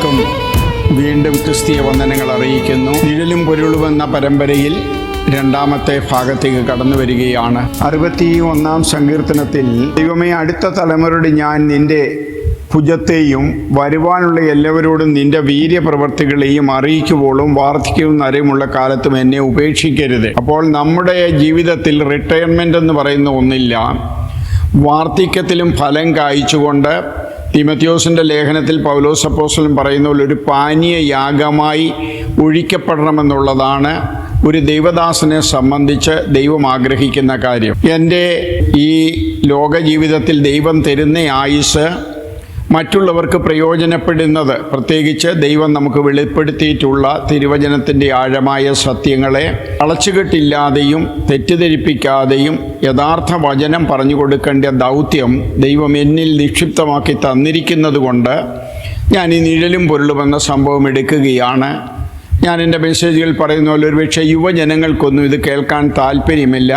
ഏവർക്കും വീണ്ടും ക്രിസ്തീയ വന്ദനങ്ങൾ അറിയിക്കുന്നു. നിഴലും പൊരുളുമെന്ന പരമ്പരയിൽ രണ്ടാമത്തെ ഭാഗത്തേക്ക് കടന്നു വരികയാണ്. 61 സങ്കീർത്തനത്തിൽ, ദൈവമേ, അടുത്ത തലമുറയോട് ഞാൻ നിന്റെ ഭുജത്തെയും വരുവാനുള്ള എല്ലാവരോടും നിന്റെ വീര്യപ്രവർത്തികളെയും അറിയിക്കുമ്പോഴും വാർദ്ധക്യവും നരയുമുള്ള കാലത്തും എന്നെ ഉപേക്ഷിക്കരുത്. അപ്പോൾ നമ്മുടെ ജീവിതത്തിൽ റിട്ടയർമെൻ്റ് എന്ന് പറയുന്ന ഒന്നില്ല. വാർദ്ധക്യത്തിലും ഫലം കായ്ച്ചുകൊണ്ട് തീമോഥെയോസിൻ്റെ ലേഖനത്തിൽ പൗലോസ് അപ്പോസ്തലൻ പറയുന്ന പോലെ ഒരു പാനീയ യാഗമായി ഒഴിക്കപ്പെടണമെന്നുള്ളതാണ് ഒരു ദൈവദാസനെ സംബന്ധിച്ച് ദൈവം ആഗ്രഹിക്കുന്ന കാര്യം. എൻ്റെ ഈ ലോക ജീവിതത്തിൽ ദൈവം തരുന്ന ആയുസ് മറ്റുള്ളവർക്ക് പ്രയോജനപ്പെടുന്നത്, പ്രത്യേകിച്ച് ദൈവം നമുക്ക് വെളിപ്പെടുത്തിയിട്ടുള്ള തിരുവചനത്തിൻ്റെ ആഴമായ സത്യങ്ങളെ അളച്ചുകെട്ടില്ലാതെയും തെറ്റിദ്ധരിപ്പിക്കാതെയും യഥാർത്ഥ വചനം പറഞ്ഞു കൊടുക്കേണ്ട ദൗത്യം ദൈവം എന്നിൽ നിക്ഷിപ്തമാക്കി തന്നിരിക്കുന്നത് കൊണ്ട് ഞാൻ ഈ നിഴലും പൊരുളുമെന്ന സംഭവം എടുക്കുകയാണ്. ഞാൻ എൻ്റെ മെസ്സേജുകൾ പറയുന്ന പോലെ ഒരുപക്ഷെ യുവജനങ്ങൾക്കൊന്നും ഇത് കേൾക്കാൻ താല്പര്യമില്ല,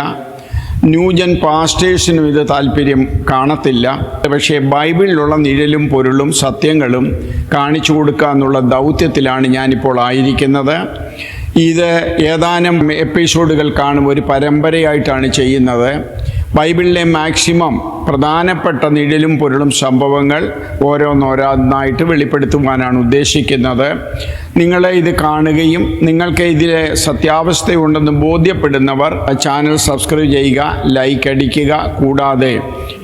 ന്യൂജൻ പാസ്റ്റേഴ്സിനും ഇത് താല്പര്യം കാണത്തില്ല. പക്ഷേ ബൈബിളിലുള്ള നിഴലും പൊരുളും സത്യങ്ങളും കാണിച്ചു കൊടുക്കുക എന്നുള്ള ദൗത്യത്തിലാണ് ഞാനിപ്പോൾ ആയിരിക്കുന്നത്. ഇത് ഏതാനും എപ്പിസോഡുകൾ കാണും ഒരു പരമ്പരയായിട്ടാണ് ചെയ്യുന്നത്. ബൈബിളിലെ മാക്സിമം പ്രധാനപ്പെട്ട നിഴലും പൊരുളും സംഭവങ്ങൾ ഓരോന്നോരോന്നായിട്ട് വെളിപ്പെടുത്തുവാനാണ് ഉദ്ദേശിക്കുന്നത്. നിങ്ങൾ ഇത് കാണുകയും നിങ്ങൾക്ക് ഇതിലെ സത്യാവസ്ഥയുണ്ടെന്ന് ബോധ്യപ്പെടുന്നവർ ചാനൽ സബ്സ്ക്രൈബ് ചെയ്യുക, ലൈക്ക് അടിക്കുക. കൂടാതെ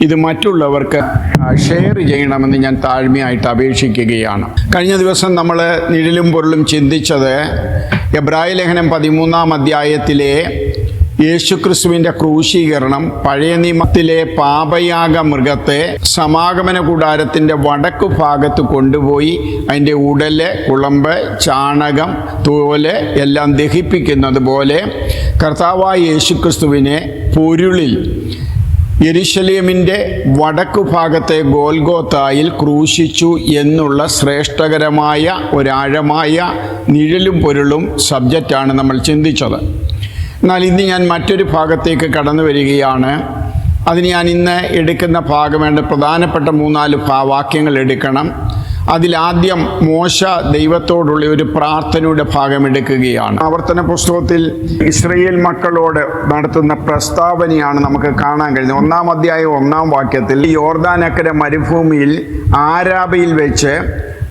ഇത് മറ്റുള്ളവർക്ക് ഷെയർ ചെയ്യണമെന്ന് ഞാൻ താഴ്മയായിട്ട് അപേക്ഷിക്കുകയാണ്. കഴിഞ്ഞ ദിവസം നമ്മൾ നിഴലും പൊരുളും ചിന്തിച്ചത് എബ്രായ ലേഖനം 13 അധ്യായത്തിലെ യേശുക്രിസ്തുവിൻ്റെ ക്രൂശീകരണം, പഴയ നിയമത്തിലെ പാപയാഗ മൃഗത്തെ സമാഗമന കൂടാരത്തിൻ്റെ വടക്കു ഭാഗത്ത് കൊണ്ടുപോയി അതിൻ്റെ ഉടല്, കുളമ്പ്, ചാണകം, തോല് എല്ലാം ദഹിപ്പിക്കുന്നത് പോലെ കർത്താവായ യേശുക്രിസ്തുവിനെ പൊരുളിൽ യെരുശലേമിൻ്റെ വടക്കു ഭാഗത്തെ ഗോൽഗോത്തായിൽ ക്രൂശിച്ചു എന്നുള്ള ശ്രേഷ്ഠകരമായ ഒരാഴമായ നിഴലും പൊരുളും സബ്ജക്റ്റാണ് നമ്മൾ ചിന്തിച്ചത്. എന്നാൽ ഇന്ന് ഞാൻ മറ്റൊരു ഭാഗത്തേക്ക് കടന്നു വരികയാണ്. അതിന് ഞാൻ ഇന്ന് എടുക്കുന്ന ഭാഗം പ്രധാനപ്പെട്ട 3-4 വാക്യങ്ങൾ എടുക്കണം. അതിലാദ്യം മോശ ദൈവത്തോടുള്ള ഒരു പ്രാർത്ഥനയുടെ ഭാഗം എടുക്കുകയാണ്. ആവർത്തന പുസ്തകത്തിൽ ഇസ്രായേൽ മക്കളോട് നടത്തുന്ന പ്രസ്താവനയാണ് നമുക്ക് കാണാൻ കഴിയുന്നത്. 1 അധ്യായം 1 വാക്യത്തിൽ, യോർദാനക്കര മരുഭൂമിയിൽ ആരാബയിൽ വെച്ച്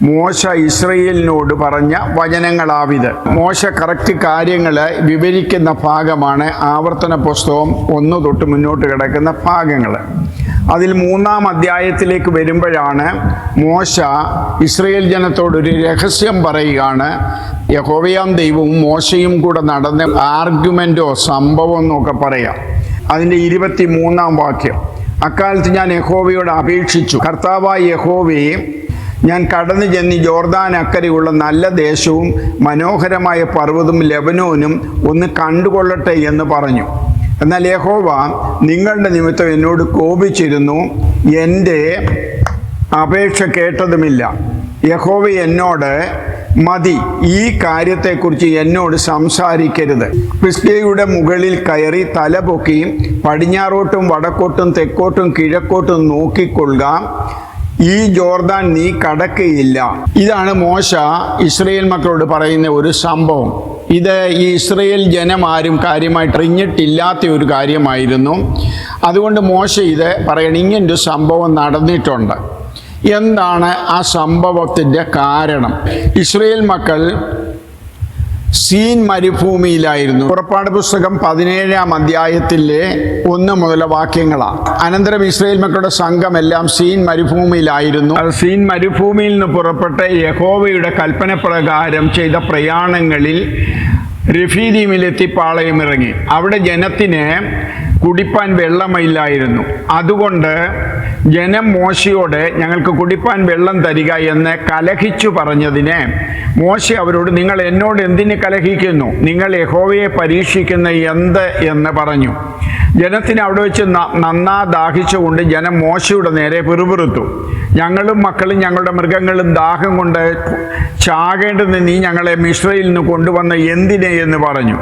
മോശ ഇസ്രായേലിനോട് പറഞ്ഞ വചനങ്ങളാവിത്. മോശ കറക്റ്റ് കാര്യങ്ങൾ വിവരിക്കുന്ന ഭാഗമാണ് ആവർത്തന പുസ്തകം 1 തൊട്ട് മുന്നോട്ട് കിടക്കുന്ന ഭാഗങ്ങൾ. അതിൽ 3 അധ്യായത്തിലേക്ക് വരുമ്പോഴാണ് മോശ ഇസ്രായേൽ ജനത്തോടൊരു രഹസ്യം പറയുകയാണ്. യഹോവയാം ദൈവവും മോശയും കൂടെ നടന്ന ആർഗ്യുമെൻറ്റോ സംഭവം എന്നൊക്കെ പറയാം. അതിൻ്റെ 23 വാക്യം, അക്കാലത്ത് ഞാൻ യഹോവയോട് അപേക്ഷിച്ചു, കർത്താവായ യഹോവയെ, ഞാൻ കടന്നു ചെന്ന് ജോർദാൻ അക്കരെയുള്ള നല്ല ദേശവും മനോഹരമായ പർവ്വതവും ലെബനോനും ഒന്ന് കണ്ടുകൊള്ളട്ടെ എന്ന് പറഞ്ഞു. എന്നാൽ യഹോവ നിങ്ങളുടെ നിമിത്തം എന്നോട് കോപിച്ചിരുന്നു, എൻ്റെ അപേക്ഷ കേട്ടതുമില്ല. യഹോവ എന്നോട്, മതി, ഈ കാര്യത്തെക്കുറിച്ച് എന്നോട് സംസാരിക്കരുത്. പിസ്ഗയുടെ മുകളിൽ കയറി തല പൊക്കി പടിഞ്ഞാറോട്ടും വടക്കോട്ടും തെക്കോട്ടും കിഴക്കോട്ടും നോക്കിക്കൊള്ളുക, ഈ ജോർദാൻ നീ കടക്കുകയില്ല. ഇതാണ് മോശ ഇസ്രായേൽ മക്കളോട് പറയുന്ന ഒരു സംഭവം. ഇത് ഈ ഇസ്രായേൽ ജനം ആരും കാര്യമായിട്ട് അറിഞ്ഞിട്ടില്ലാത്ത ഒരു കാര്യമായിരുന്നു. അതുകൊണ്ട് മോശ ഇത് പറയണം, ഇങ്ങനൊരു സംഭവം നടന്നിട്ടുണ്ട്. എന്താണ് ആ സംഭവത്തിൻ്റെ കാരണം? ഇസ്രായേൽ മക്കൾ സീൻ മരുഭൂമിയിലായിരുന്നു. പുറപ്പാട് പുസ്തകം 17 അധ്യായത്തിലെ 1 മുതൽ വാക്യങ്ങളാണ്. അനന്തരം ഇസ്രായേൽ മക്കളുടെ സംഘമെല്ലാം സീൻ മരുഭൂമിയിലായിരുന്നു. സീൻ മരുഭൂമിയിൽ നിന്ന് പുറപ്പെട്ട് യഹോവയുടെ കൽപ്പന പ്രകാരം ചെയ്ത പ്രയാണങ്ങളിൽ രഫീദീമിലെത്തി പാളയമിറങ്ങി. അവിടെ ജനത്തിന് കുടിപ്പാൻ വെള്ളമില്ലായിരുന്നു. അതുകൊണ്ട് ജനം മോശയോട്, ഞങ്ങൾക്ക് കുടിപ്പാൻ വെള്ളം തരിക എന്ന് കലഹിച്ചു പറഞ്ഞതിന് മോശ അവരോട്, നിങ്ങൾ എന്നോട് എന്തിന് കലഹിക്കുന്നു? നിങ്ങൾ യഹോവയെ പരീക്ഷിക്കുന്ന എന്ത് എന്ന് പറഞ്ഞു. ജനത്തിന് അവിടെ വെച്ച് നന്നാ ദാഹിച്ചുകൊണ്ട് ജനം മോശയുടെ നേരെ പിറുപിറുത്തു. ഞങ്ങളും മക്കളും ഞങ്ങളുടെ മൃഗങ്ങളും ദാഹം കൊണ്ട് ചാകേണ്ടെന്ന് നീ ഞങ്ങളെ മിസ്രയിൽ നിന്ന് കൊണ്ടുവന്ന എന്തിനെ എന്ന് പറഞ്ഞു.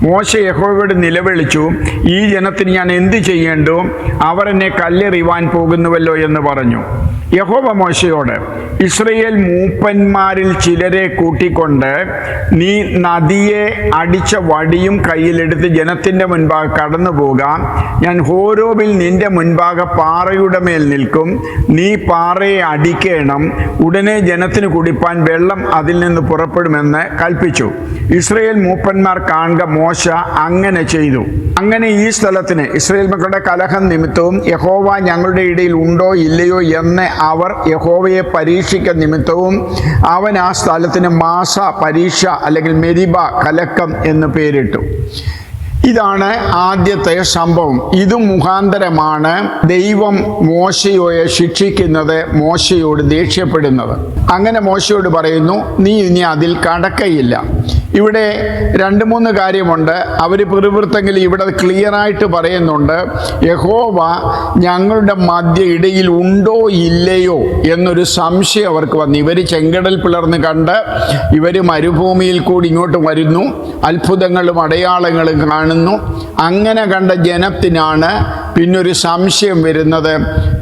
മോശ യഹോവയോട് നിലവിളിച്ചു, ഈ ജനത്തിന് ഇനി ഞാൻ എന്ത് ചെയ്യേണ്ടു? അവർ എന്നെ കല്ലെറിയുവാൻ പോകുന്നുവല്ലോ എന്ന് പറഞ്ഞു. യഹോവ മോശയോട്, ഇസ്രയേൽ മൂപ്പന്മാരിൽ ചിലരെ കൂട്ടിക്കൊണ്ട് നീ നദിയെ അടിച്ച വടിയും കയ്യിലെടുത്ത് ജനത്തിൻ്റെ മുൻപാകെ കടന്നു പോകാം. ഞാൻ ഹോരോബിൽ നിന്റെ മുൻപാകെ പാറയുടെ മേൽ നിൽക്കും. നീ പാറയെ അടിക്കണം. ഉടനെ ജനത്തിന് കുടിപ്പാൻ വെള്ളം അതിൽ നിന്ന് പുറപ്പെടുമെന്ന് കൽപ്പിച്ചു. ഇസ്രയേൽ മൂപ്പന്മാർ കാണുക മോശ അങ്ങനെ ചെയ്തു. അങ്ങനെ ഈ സ്ഥലത്തിന് ഇസ്രയേൽ മക്കളുടെ കലഹം നിമിത്തവും യഹോവ ഞങ്ങളുടെ ഇടയിൽ ഉണ്ടോ ഇല്ലയോ എന്ന് അവർ യഹോവയെ പരീക്ഷിക്ക നിമിത്തവും അവൻ ആ സ്ഥലത്തിന് മാസ പരീക്ഷ അല്ലെങ്കിൽ മെരിബ കലക്കം എന്ന് പേരിട്ടു. ഇതാണ് ആദ്യത്തെ സംഭവം. ഇത് മുഖാന്തരമാണ് ദൈവം മോശയോയെ ശിക്ഷിക്കുന്നത്, മോശയോട് ദേഷ്യപ്പെടുന്നത്. അങ്ങനെ മോശയോട് പറയുന്നു, നീ ഇനി അതിൽ കടക്കയില്ല. ഇവിടെ 2-3 കാര്യമുണ്ട്. അവർ പിറുപിറുത്തെങ്കിൽ ഇവിടെ ക്ലിയറായിട്ട് പറയുന്നുണ്ട്, യഹോവ ഞങ്ങളുടെ ഇടയിൽ ഉണ്ടോ ഇല്ലയോ എന്നൊരു സംശയം അവർക്ക് വന്നു. ഇവർ ചെങ്കടൽ പിളർന്ന് കണ്ട് ഇവർ മരുഭൂമിയിൽ കൂടി ഇങ്ങോട്ട് വരുന്നു, അത്ഭുതങ്ങളും അടയാളങ്ങളും കാണുന്നു. അങ്ങനെ കണ്ട ജനത്തിനാണ് പിന്നൊരു സംശയം വരുന്നത്,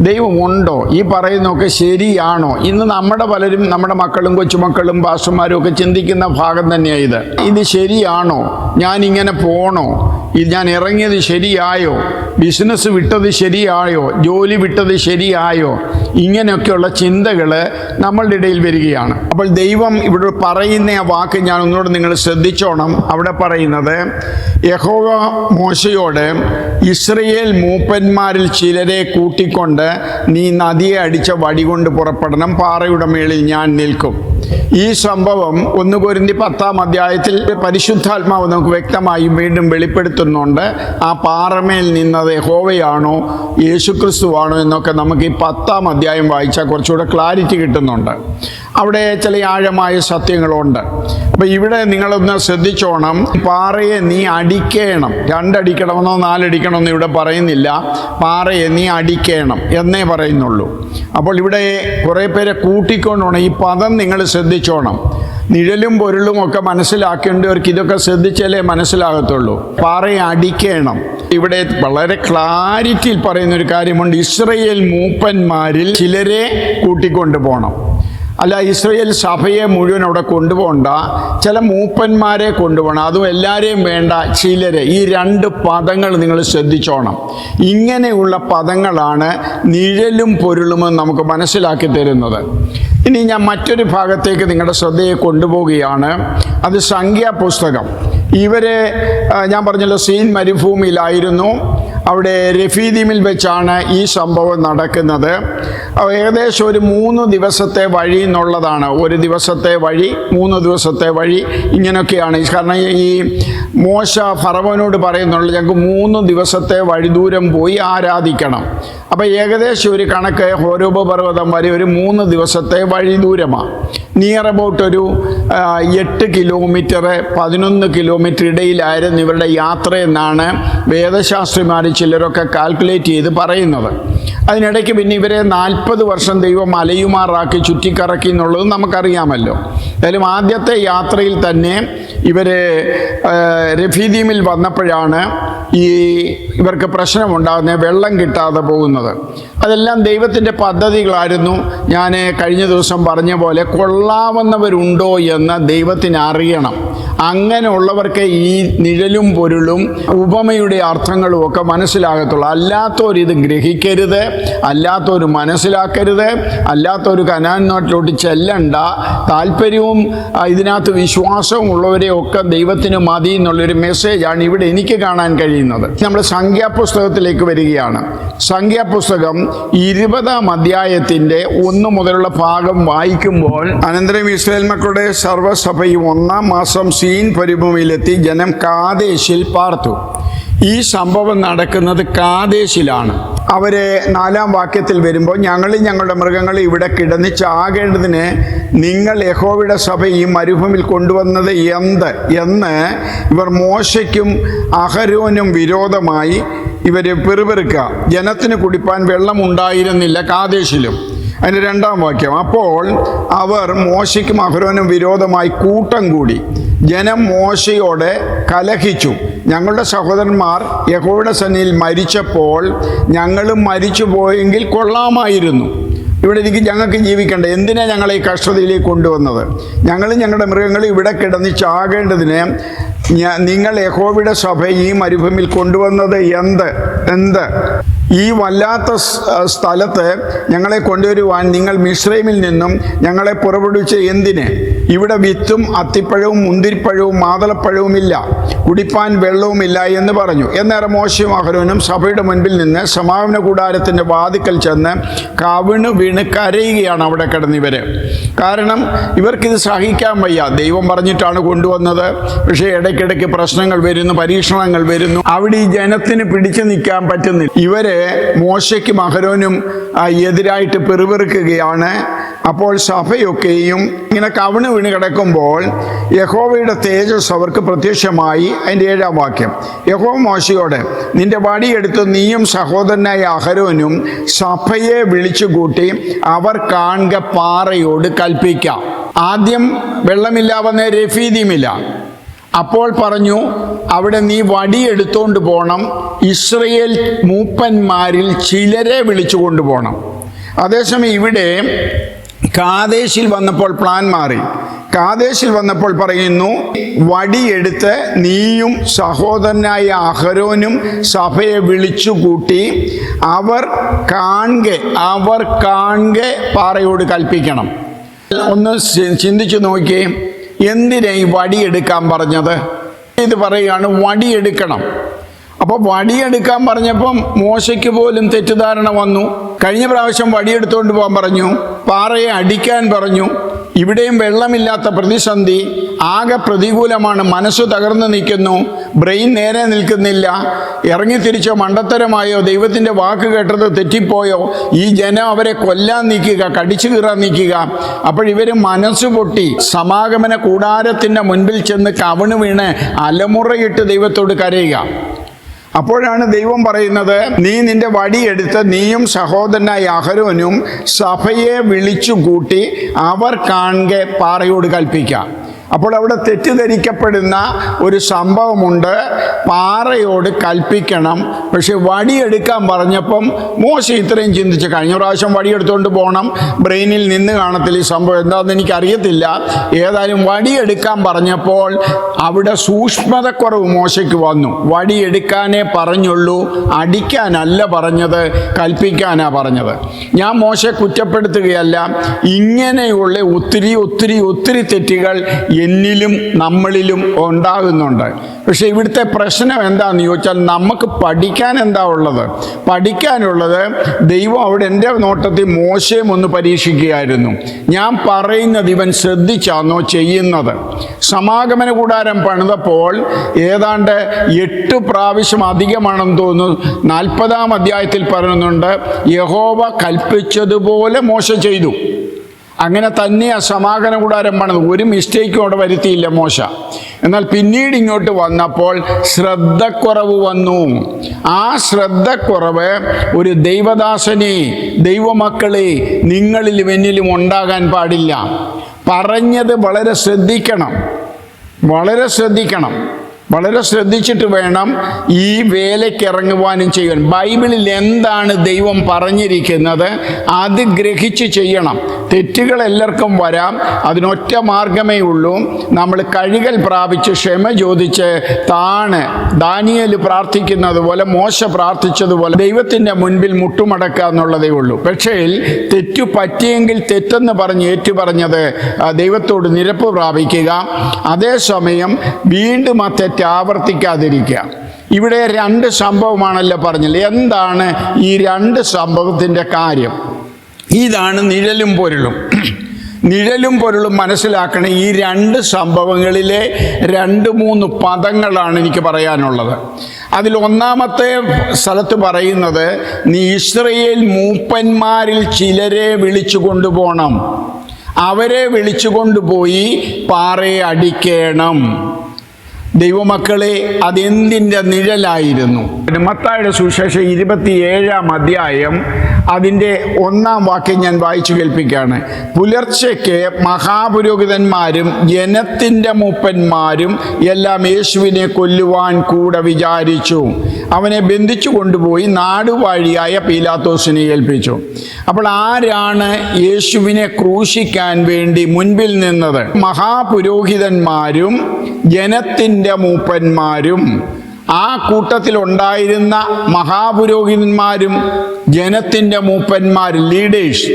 ദൈവമുണ്ടോ? ഈ പറയുന്നതൊക്കെ ശരിയാണോ? ഇന്ന് നമ്മുടെ പലരും, നമ്മുടെ മക്കളും കൊച്ചുമക്കളും പാസ്റ്റർമാരും ഒക്കെ ചിന്തിക്കുന്ന ഭാഗം തന്നെയാണ് ഇത് ശരിയാണോ? ഞാനിങ്ങനെ പോണോ? ഞാൻ ഇറങ്ങിയത് ശരിയായോ? ബിസിനസ് വിട്ടത് ശരിയായോ? ജോലി വിട്ടത് ശരിയായോ? ഇങ്ങനെയൊക്കെയുള്ള ചിന്തകൾ നമ്മളുടെ ഇടയിൽ വരികയാണ്. അപ്പോൾ ദൈവം ഇവിടെ പറയുന്ന ആ വാക്ക് ഞാൻ ഒന്നുകൂടെ നിങ്ങൾ ശ്രദ്ധിച്ചോണം. അവിടെ പറയുന്നത്, യഹോവ മോശയോട്, ഇസ്രയേൽ മൂപ്പന്മാരിൽ ചിലരെ കൂട്ടിക്കൊണ്ട് നീ നദിയെ അടിച്ച വടി കൊണ്ട് പുറപ്പെടണം. പാറയുടെ മേളിൽ ഞാൻ നിൽക്കും. ഈ സംഭവം 1 കൊരിന്ത്യർ 10-ാം അധ്യായത്തിൽ പരിശുദ്ധാത്മാവ് നമുക്ക് വ്യക്തമായും വീണ്ടും വെളിപ്പെടുത്തുന്നുണ്ട്. ആ പാറമേൽ നിന്നത് യഹോവയാണോ യേശുക്രിസ്തുവാണോ എന്നൊക്കെ നമുക്ക് ഈ 10-ാം അധ്യായം വായിച്ചാൽ കുറച്ചുകൂടെ ക്ലാരിറ്റി കിട്ടുന്നുണ്ട്. അവിടെ ചില ആഴമായ സത്യങ്ങളുണ്ട്. അപ്പം ഇവിടെ നിങ്ങളൊന്ന് ശ്രദ്ധിച്ചോണം. പാറയെ നീ അടിക്കണം. 2 അടിക്കണമെന്നോ 4 അടിക്കണമെന്നോ ഇവിടെ പറയുന്നില്ല. പാറയെ നീ അടിക്കണം എന്നേ പറയുന്നുള്ളൂ. അപ്പോൾ ഇവിടെ കുറേ പേരെ കൂട്ടിക്കൊണ്ടോണം. ഈ പദം നിങ്ങൾ ശ്രദ്ധിച്ചോണം. നിഴലും പൊരുളും ഒക്കെ മനസ്സിലാക്കേണ്ടവർക്ക് ഇതൊക്കെ ശ്രദ്ധിച്ചാലേ മനസ്സിലാകത്തുള്ളൂ. പാറയെ അടിക്കണം. ഇവിടെ വളരെ ക്ലാരിറ്റിയിൽ പറയുന്നൊരു കാര്യമുണ്ട്, ഇസ്രയേൽ മൂപ്പന്മാരിൽ ചിലരെ കൂട്ടിക്കൊണ്ടു പോകണം. അല്ല, ഇസ്രയേൽ സഭയെ മുഴുവൻ അവിടെ കൊണ്ടുപോകണ്ട, ചില മൂപ്പന്മാരെ കൊണ്ടുപോകണം. അതും എല്ലാവരെയും വേണ്ട, ചിലരെ. ഈ 2 പദങ്ങൾ നിങ്ങൾ ശ്രദ്ധിച്ചോണം. ഇങ്ങനെയുള്ള പദങ്ങളാണ് നിഴലും പൊരുളുമെന്ന് നമുക്ക് മനസ്സിലാക്കി തരുന്നത്. ഇനി ഞാൻ മറ്റൊരു ഭാഗത്തേക്ക് നിങ്ങളുടെ ശ്രദ്ധയെ കൊണ്ടുപോവുകയാണ്. അത് സംഖ്യാപുസ്തകം. ഞാൻ പറഞ്ഞല്ലോ, സീൻ മരുഭൂമിയിലായിരുന്നു. അവിടെ രഫീദീമിൽ വെച്ചാണ് ഈ സംഭവം നടക്കുന്നത്. ഏകദേശം ഒരു 3 ദിവസത്തെ വഴി എന്നുള്ളതാണ്. 1 ദിവസത്തെ വഴി, 3 ദിവസത്തെ വഴി, ഇങ്ങനെയൊക്കെയാണ്. കാരണം ഈ മോശ ഫറവോനോട് പറയുന്നുള്ളൂ, ഞങ്ങൾക്ക് 3 ദിവസത്തെ വഴി ദൂരം പോയി ആരാധിക്കണം. അപ്പോൾ ഏകദേശം ഒരു കണക്ക് ഹോരോബ് പർവ്വതം വരെ ഒരു 3 ദിവസത്തെ വഴി ദൂരമാണ്. നിയർ അബൌട്ട് ഒരു 8 കിലോമീറ്റർ 11 കിലോമീറ്റർ ഇടയിലായിരുന്നു ഇവരുടെ യാത്ര എന്നാണ് വേദശാസ്ത്രിമാർ ചിലരൊക്കെ കാൽക്കുലേറ്റ് ചെയ്ത് പറയുന്നത്. അതിനിടയ്ക്ക് പിന്നെ ഇവരെ 40 വർഷം ദൈവം മലയുമാറാക്കി ചുറ്റിക്കറക്കി എന്നുള്ളത് നമുക്കറിയാമല്ലോ. എന്തായാലും ആദ്യത്തെ യാത്രയിൽ തന്നെ ഇവർ രഫീദീമിൽ വന്നപ്പോഴാണ് ഇവർക്ക് പ്രശ്നമുണ്ടാകുന്നത്, വെള്ളം കിട്ടാതെ പോകുന്നത്. അതെല്ലാം ദൈവത്തിൻ്റെ പദ്ധതികളായിരുന്നു. ഞാൻ കഴിഞ്ഞ ദിവസം പറഞ്ഞ പോലെ കൊള്ളാവുന്നവരുണ്ടോ എന്ന് ദൈവത്തിന് അറിയണം. അങ്ങനെയുള്ളവർക്ക് ഈ നിഴലും പൊരുളും ഉപമയുടെ അർത്ഥങ്ങളും ഒക്കെ മനസ്സിലാകത്തുള്ളൂ. അല്ലാത്തവരിത് ഗ്രഹിക്കരുത്, അല്ലാത്തവർ മനസ്സിലാക്കരുത്, അല്ലാത്തവർ കനാൻ നാട്ടിലോട്ട് ചെല്ലണ്ട. താല്പര്യവും ഇതിനകത്ത് വിശ്വാസവും ഉള്ളവരെ ഒക്കെ ദൈവത്തിന് മതി എന്നുള്ളൊരു മെസ്സേജാണ് ഇവിടെ എനിക്ക് കാണാൻ കഴിയുന്നത്. നമ്മൾ സംഖ്യാപുസ്തകത്തിലേക്ക് വരികയാണ്. സംഖ്യാപുസ്തകം 20-ാം അധ്യായത്തിൻ്റെ 1 മുതലുള്ള ഭാഗം വായിക്കുമ്പോൾ, അനന്തരം ഇസ്രായേൽ മക്കളുടെ സർവ്വസഭയും 1-ാം മാസം സീൻ മരുഭൂമിയിലെത്തി ജനം കാദേശിൽ പാർത്തു. ഈ സംഭവം നടക്കുന്നത് കാദേശിലാണ്. അവർ 4-ാം വാക്യത്തിൽ വരുമ്പോൾ, ഞങ്ങളും ഞങ്ങളുടെ മൃഗങ്ങളും ഇവിടെ കിടന്ന് ചാകേണ്ടതിന് നിങ്ങൾ യഹോവയുടെ സഭ ഈ മരുഭൂമിയിൽ കൊണ്ടുവന്നത് എന്ന് ഇവർ മോശയ്ക്കും അഹരോനും വിരോധമായി ഇവർ പിറുപിറുക്കുക. ജനത്തിന് കുടിപ്പാൻ വെള്ളമുണ്ടായിരുന്നില്ല കാദേശിലും. അതിൻ്റെ 2-ാം വാക്യം, അപ്പോൾ അവർ മോശയ്ക്കും അഹരോനും വിരോധമായി കൂട്ടം കൂടി ജനം മോശയോട് കലഹിച്ചു. ഞങ്ങളുടെ സഹോദരന്മാർ യഹോവയുടെ സന്നിധിയിൽ മരിച്ചപ്പോൾ ഞങ്ങളും മരിച്ചു പോയെങ്കിൽ കൊള്ളാമായിരുന്നു. ഇവിടെ ഞങ്ങൾക്ക് ജീവിക്കേണ്ട, എന്തിനാ ഞങ്ങളെ ഈ കഷ്ടതയിലേക്ക് കൊണ്ടുവന്നത്? ഞങ്ങളും ഞങ്ങളുടെ മൃഗങ്ങളും ഇവിടെ കിടന്ന് ചാകേണ്ടതിന് നിങ്ങൾ യഹോവയുടെ സഭ ഈ മരുഭൂമിയിൽ കൊണ്ടുവന്നത് എന്ത്? ഈ വല്ലാത്ത സ്ഥലത്ത് ഞങ്ങളെ കൊണ്ടുവരുവാൻ നിങ്ങൾ മിസ്രൈമിൽ നിന്നും ഞങ്ങളെ പുറപ്പെടുവിച്ച എന്തിന്? ഇവിടെ വിത്തും അത്തിപ്പഴവും മുന്തിരിപ്പഴവും മാതളപ്പഴവുമില്ല, കുടിപ്പാൻ വെള്ളവുമില്ല എന്ന് പറഞ്ഞു. എന്നേരം മോശയും അഹരോനും സഭയുടെ മുൻപിൽ നിന്ന് സമാഗമന കൂടാരത്തിൻ്റെ വാതിക്കൽ ചെന്ന് കവിണ് വീണ് കരയുകയാണ് അവിടെ കിടന്നിവര്. കാരണം ഇവർക്കിത് സഹിക്കാൻ വയ്യ. ദൈവം പറഞ്ഞിട്ടാണ് കൊണ്ടുവന്നത്, പക്ഷേ ഇടയ്ക്കിടയ്ക്ക് പ്രശ്നങ്ങൾ വരുന്നു, പരീക്ഷണങ്ങൾ വരുന്നു. അവിടെ ഈ ജനത്തിന് പിടിച്ചു നിൽക്കാൻ പറ്റുന്നില്ല. ഇവര് മോശയ്ക്കും അഹരോനും എതിരായിട്ട് പെറുപെറുക്കുകയാണ്. അപ്പോൾ സഭയൊക്കെയും ഇങ്ങനെ കവിണ് വീണ് കിടക്കുമ്പോൾ യഹോവയുടെ തേജസ് അവർക്ക് പ്രത്യക്ഷമായി. അതിൻ്റെ 7-ാം വാക്യം, യഹോവ മോശയോട്, നിന്റെ വടിയെടുത്ത് നീയും സഹോദരനായ അഹരോനും സഭയെ വിളിച്ചുകൂട്ടി അവർ കാണുക പാറയോട് കൽപ്പിക്കാം. ആദ്യം വെള്ളമില്ല വന്ന രഫീദീമില്ല. അപ്പോൾ പറഞ്ഞു, അവിടെ നീ വടിയെടുത്തോണ്ട് പോകണം, ഇസ്രയേൽ മൂപ്പന്മാരിൽ ചിലരെ വിളിച്ചു കൊണ്ടുപോകണം. അതേസമയം ഇവിടെ കാദേശിൽ വന്നപ്പോൾ പ്ലാൻ മാറി. കാദേശിൽ വന്നപ്പോൾ പറയുന്നു, വടിയെടുത്ത് നീയും സഹോദരനായ അഹരോനും സഭയെ വിളിച്ചുകൂട്ടി അവർ കാണെ പാറയോട് കൽപ്പിക്കണം. ഒന്ന് ചിന്തിച്ചു നോക്കിയേ, എന്തിനാ ഈ വടിയെടുക്കാൻ പറഞ്ഞത്? ഇത് പറയുകയാണ് വടിയെടുക്കണം. അപ്പോൾ വടിയെടുക്കാൻ പറഞ്ഞപ്പം മോശയ്ക്ക് പോലും തെറ്റിദ്ധാരണ വന്നു. കഴിഞ്ഞ പ്രാവശ്യം വടിയെടുത്തുകൊണ്ട് പോകാൻ പറഞ്ഞു, പാറയെ അടിക്കാൻ പറഞ്ഞു. ഇവിടെയും വെള്ളമില്ലാത്ത പ്രതിസന്ധി, ആകെ പ്രതികൂലമാണ്. മനസ്സ് തകർന്നു നിൽക്കുന്നു, ബ്രെയിൻ നേരെ നിൽക്കുന്നില്ല. ഇറങ്ങിത്തിരിച്ചോ, മണ്ടത്തരമായോ, ദൈവത്തിൻ്റെ വാക്ക് കേട്ടത് തെറ്റിപ്പോയോ, ഈ ജനം അവരെ കൊല്ലാൻ നിൽക്കുക, കടിച്ചു കീറാൻ നിൽക്കുക. അപ്പോഴിവർ മനസ്സ് പൊട്ടി സമാഗമന കൂടാരത്തിൻ്റെ മുൻപിൽ ചെന്ന് കവിണ് വീണ് അലമുറയിട്ട് ദൈവത്തോട് കരയുക. അപ്പോഴാണ് ദൈവം പറയുന്നത്, നീ നിന്റെ വടിയെടുത്ത് നീയും സഹോദരനായ അഹരോനും സഭയെ വിളിച്ചു കൂട്ടി അവർ കാണെ പാറയോട് കൽപ്പിക്കാം. അപ്പോൾ അവിടെ തെറ്റിദ്ധരിക്കപ്പെടുന്ന ഒരു സംഭവമുണ്ട്. പാറയോട് കൽപ്പിക്കണം. പക്ഷെ വടിയെടുക്കാൻ പറഞ്ഞപ്പം മോശ ഇത്രയും ചിന്തിച്ച്, കഴിഞ്ഞ പ്രാവശ്യം വടിയെടുത്തുകൊണ്ട് പോകണം, ബ്രെയിനിൽ നിന്ന് കാണത്തില്ല ഈ സംഭവം എന്താണെന്ന് എനിക്കറിയത്തില്ല. ഏതായാലും വടിയെടുക്കാൻ പറഞ്ഞപ്പോൾ അവിടെ സൂക്ഷ്മതക്കുറവ് മോശയ്ക്ക് വന്നു. വടിയെടുക്കാനേ പറഞ്ഞുള്ളൂ, അടിക്കാനല്ല പറഞ്ഞത്, കൽപ്പിക്കാനാ പറഞ്ഞത്. ഞാൻ മോശയെ കുറ്റപ്പെടുത്തുകയല്ല. ഇങ്ങനെയുള്ള ഒത്തിരി തെറ്റുകൾ എന്നിലും നമ്മളിലും ഉണ്ടാകുന്നുണ്ട്. പക്ഷെ ഇവിടുത്തെ പ്രശ്നം എന്താണെന്ന് ചോദിച്ചാൽ, നമുക്ക് പഠിക്കാൻ എന്താ ഉള്ളത്? പഠിക്കാനുള്ളത് ദൈവം അവിടെ എൻ്റെ നോട്ടത്തിൽ മോശയും ഒന്ന് പരീക്ഷിക്കുകയായിരുന്നു. ഞാൻ പറയുന്നത് ഇവൻ ശ്രദ്ധിച്ചാന്നോ ചെയ്യുന്നത്? സമാഗമന കൂടാരം പണിതപ്പോൾ ഏതാണ്ട് 8 പ്രാവശ്യം അധികമാണെന്ന് തോന്നുന്നു. 40-ാം അധ്യായത്തിൽ പറയുന്നുണ്ട്, യഹോവ കൽപ്പിച്ചതുപോലെ മോശ ചെയ്തു. അങ്ങനെ തന്നെയാണ് സമാഗമന കൂടാരം പണിത്. ഒരു മിസ്റ്റേക്കും അവിടെ വരുത്തിയില്ല മോശ. എന്നാൽ പിന്നീട് ഇങ്ങോട്ട് വന്നപ്പോൾ ശ്രദ്ധക്കുറവ് വന്നു. ആ ശ്രദ്ധക്കുറവ് ഒരു ദൈവദാസനെ, ദൈവമക്കളെ നിങ്ങളിലും എന്നിലും ഉണ്ടാകാൻ പാടില്ല. പറഞ്ഞത് വളരെ ശ്രദ്ധിക്കണം. വളരെ ശ്രദ്ധിച്ചിട്ട് വേണം ഈ വേലയ്ക്ക് ഇറങ്ങുവാനും ചെയ്യാൻ. ബൈബിളിൽ എന്താണ് ദൈവം പറഞ്ഞിരിക്കുന്നത് അത് ഗ്രഹിച്ച് ചെയ്യണം. തെറ്റുകൾ എല്ലാവർക്കും വരാം. അതിനൊറ്റ മാർഗമേ ഉള്ളൂ, നമ്മൾ കഴുകൽ പ്രാപിച്ച് ക്ഷമ ചോദിച്ച് ദാനിയേൽ പ്രാർത്ഥിക്കുന്നത് പോലെ, മോശ പ്രാർത്ഥിച്ചതുപോലെ ദൈവത്തിൻ്റെ മുൻപിൽ മുട്ടുമടക്കുക എന്നുള്ളതേ ഉള്ളൂ. പക്ഷേ തെറ്റു പറ്റിയെങ്കിൽ തെറ്റെന്ന് പറഞ്ഞ് ഏറ്റുപറഞ്ഞത് ദൈവത്തോട് നിരപ്പ് പ്രാപിക്കുക. അതേസമയം വീണ്ടും ആ തെറ്റ് ആവർത്തിക്കാതിരിക്കുക. ഇവിടെ 2 സംഭവമാണല്ലോ പറഞ്ഞത്. എന്താണ് ഈ 2 സംഭവത്തിൻ്റെ കാര്യം? ഇതാണ് നിഴലും പൊരുളും മനസ്സിലാക്കണം. ഈ 2 സംഭവങ്ങളിലെ 2-3 പദങ്ങളാണ് എനിക്ക് പറയാനുള്ളത്. അതിൽ ഒന്നാമത്തെ സ്ഥലത്ത് പറയുന്നത്, നീ ഇസ്രയേൽ മൂപ്പന്മാരിൽ ചിലരെ വിളിച്ചു കൊണ്ടുപോകണം, അവരെ വിളിച്ചു കൊണ്ടുപോയി പാറയെ അടിക്കണം. ദൈവമക്കളെ, അതെന്തിൻ്റെ നിഴലായിരുന്നു? മത്തായിയുടെ സുവിശേഷം 27-ാം അധ്യായം അതിൻ്റെ 1-ാം വാക്യം ഞാൻ വായിച്ചു കേൾപ്പിക്കുകയാണ്. പുലർച്ചയ്ക്ക് മഹാപുരോഹിതന്മാരും ജനത്തിൻ്റെ മൂപ്പന്മാരും എല്ലാം യേശുവിനെ കൊല്ലുവാൻ കൂടെ വിചാരിച്ചു. അവനെ ബന്ധിച്ചു കൊണ്ടുപോയി നാടുവാഴിയായ പീലാത്തോസിനെ ഏൽപ്പിച്ചു. അപ്പോൾ ആരാണ് യേശുവിനെ ക്രൂശിക്കാൻ വേണ്ടി മുൻപിൽ നിന്നത്? മഹാപുരോഹിതന്മാരും ജനത്തിൻ്റെ മൂപ്പന്മാരും. ആ കൂട്ടത്തിലുണ്ടായിരുന്ന മഹാപുരോഹിതന്മാരും ജനത്തിൻ്റെ മൂപ്പന്മാർ, ലീഡേഴ്സ്.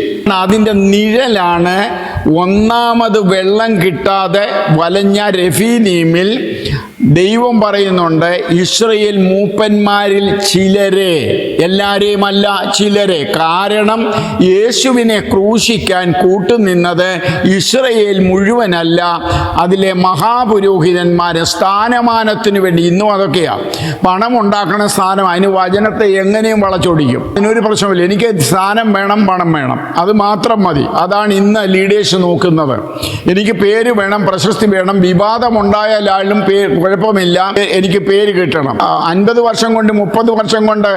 അതിൻ്റെ നിഴലാണ് ഒന്നാമത് വെള്ളം കിട്ടാതെ വലഞ്ഞ രഫീദീമിൽ ദൈവം പറയുന്നുണ്ട്, ഇസ്രയേൽ മൂപ്പന്മാരിൽ ചിലരെ, എല്ലാവരെയുമല്ല ചിലരെ. കാരണം യേശുവിനെ ക്രൂശിക്കാൻ കൂട്ടുനിന്നത് ഇസ്രയേൽ മുഴുവനല്ല, അതിലെ മഹാപുരോഹിതന്മാർ. സ്ഥാനമാനത്തിന് വേണ്ടി ഇന്നും അതൊക്കെയാണ്. പണം ഉണ്ടാക്കണ സ്ഥാനം, അതിന് വചനത്തെ എങ്ങനെയും വളച്ചൊടിക്കും. അതിനൊരു പ്രശ്നമില്ല. എനിക്ക് സ്ഥാനം വേണം, പണം വേണം, അത് മാത്രം മതി. അതാണ് ഇന്ന് ലീഡേഴ്സ് നോക്കുന്നത്. എനിക്ക് പേര് വേണം, പ്രശസ്തി വേണം, വിവാദമുണ്ടായാലും കുഴപ്പമില്ല, എനിക്ക് പേര് കിട്ടണം. 50 വർഷം കൊണ്ട് 30 വർഷം കൊണ്ട്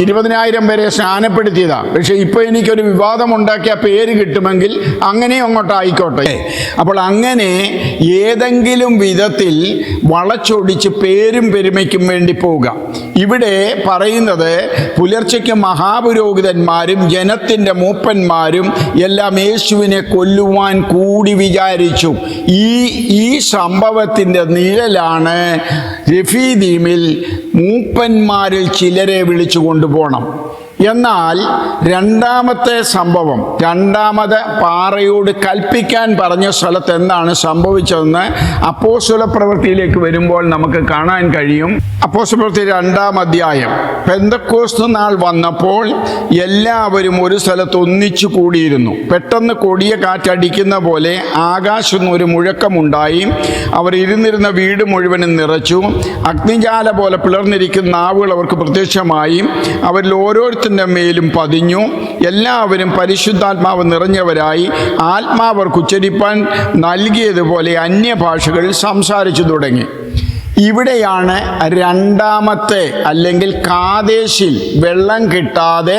20,000 പേരെ സ്നാനപ്പെടുത്തിയതാ. പക്ഷെ ഇപ്പോൾ എനിക്കൊരു വിവാദമുണ്ടാക്കിയ പേര് കിട്ടുമെങ്കിൽ അങ്ങനെയും അങ്ങോട്ട് ആയിക്കോട്ടെ. അപ്പോൾ അങ്ങനെ ഏതെങ്കിലും വിധത്തിൽ വളച്ചൊടിച്ച് പേരും പെരുമയ്ക്കും വേണ്ടി പോവുക. ഇവിടെ പറയുന്നത് പുലർച്ചയ്ക്ക് മഹാപുരോഹിതന്മാരും ജനത്തിൻ്റെ മൂപ്പന്മാരും എല്ലാം യേശുവിനെ കൊല്ലുവാൻ കൂടി വിചാരിച്ചു. ഈ സംഭവത്തിൻ്റെ നിഴലാണ് രഫീദീമിൽ മൂപ്പന്മാരിൽ ചിലരെ വിളിച്ചു കൊണ്ടുപോകണം. എന്നാൽ രണ്ടാമത്തെ സംഭവം, രണ്ടാമത് പാറയോട് കൽപ്പിക്കാൻ പറഞ്ഞ സ്ഥലത്ത് എന്താണ് സംഭവിച്ചതെന്ന് അപ്പോസ്തല പ്രവൃത്തിയിലേക്ക് വരുമ്പോൾ നമുക്ക് കാണാൻ കഴിയും. അപ്പോസ്തല പ്രവൃത്തി 2-ാം അധ്യായം. പെന്തക്കോസ്ത് നാൾ വന്നപ്പോൾ എല്ലാവരും ഒരു സ്ഥലത്ത് ഒന്നിച്ചു കൂടിയിരുന്നു. പെട്ടെന്ന് കൊടിയ കാറ്റടിക്കുന്ന പോലെ ആകാശത്ത് ഒരു മുഴക്കമുണ്ടായി. അവർ ഇരുന്നിരുന്ന വീട് മുഴുവനും നിറച്ചു. അഗ്നിജാല പോലെ പിളർന്നിരിക്കുന്ന നാവുകൾ അവർക്ക് പ്രത്യക്ഷമായി. അവരിൽ ഓരോരുത്തരുടെ മേലും പതിഞ്ഞു. എല്ലാവരും പരിശുദ്ധാത്മാവ് നിറഞ്ഞവരായി ആത്മാവർക്ക് ഉച്ചരിപ്പാൻ നൽകിയതുപോലെ അന്യഭാഷകളിൽ സംസാരിച്ചു തുടങ്ങി. ഇവിടെയാണ് രണ്ടാമത്തെ, അല്ലെങ്കിൽ കാദേശിൽ വെള്ളം കിട്ടാതെ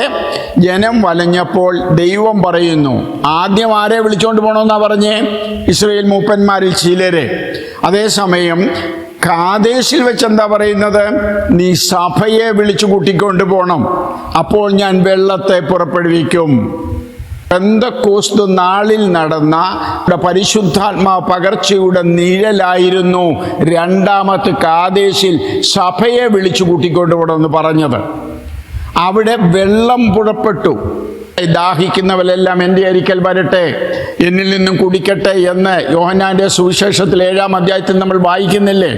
ജനം വലഞ്ഞപ്പോൾ ദൈവം പറയുന്നു, ആദ്യം ആരെ വിളിച്ചുകൊണ്ട് പോകണമെന്നാ പറഞ്ഞേ? ഇസ്രായേൽ മൂപ്പന്മാരിൽ ചിലരെ. അതേസമയം കാദേശിൽ വെച്ച് എന്താ പറയുന്നത്? നീ സഭയെ വിളിച്ചു കൂട്ടിക്കൊണ്ട് പോകണം, അപ്പോൾ ഞാൻ വെള്ളത്തെ പുറപ്പെടുവിക്കും. പെന്തക്കോസ്ത് നാളിൽ നടന്ന പരിശുദ്ധാത്മാ പകർച്ചയുടെ നിഴലായിരുന്നു രണ്ടാമത്തെ കാദേശിൽ സഭയെ വിളിച്ചു കൂട്ടിക്കൊണ്ടുപോകണമെന്ന് പറഞ്ഞത്. അവിടെ വെള്ളം പുറപ്പെട്ടു. ദാഹിക്കുന്നവരെല്ലാം എൻ്റെ അരിക്കൽ വരട്ടെ, എന്നിൽ നിന്നും കുടിക്കട്ടെ എന്ന് യോഹന്നാൻ്റെ സുവിശേഷത്തിൽ 7-ാം അധ്യായത്തിൽ നമ്മൾ വായിക്കുന്നില്ലേ?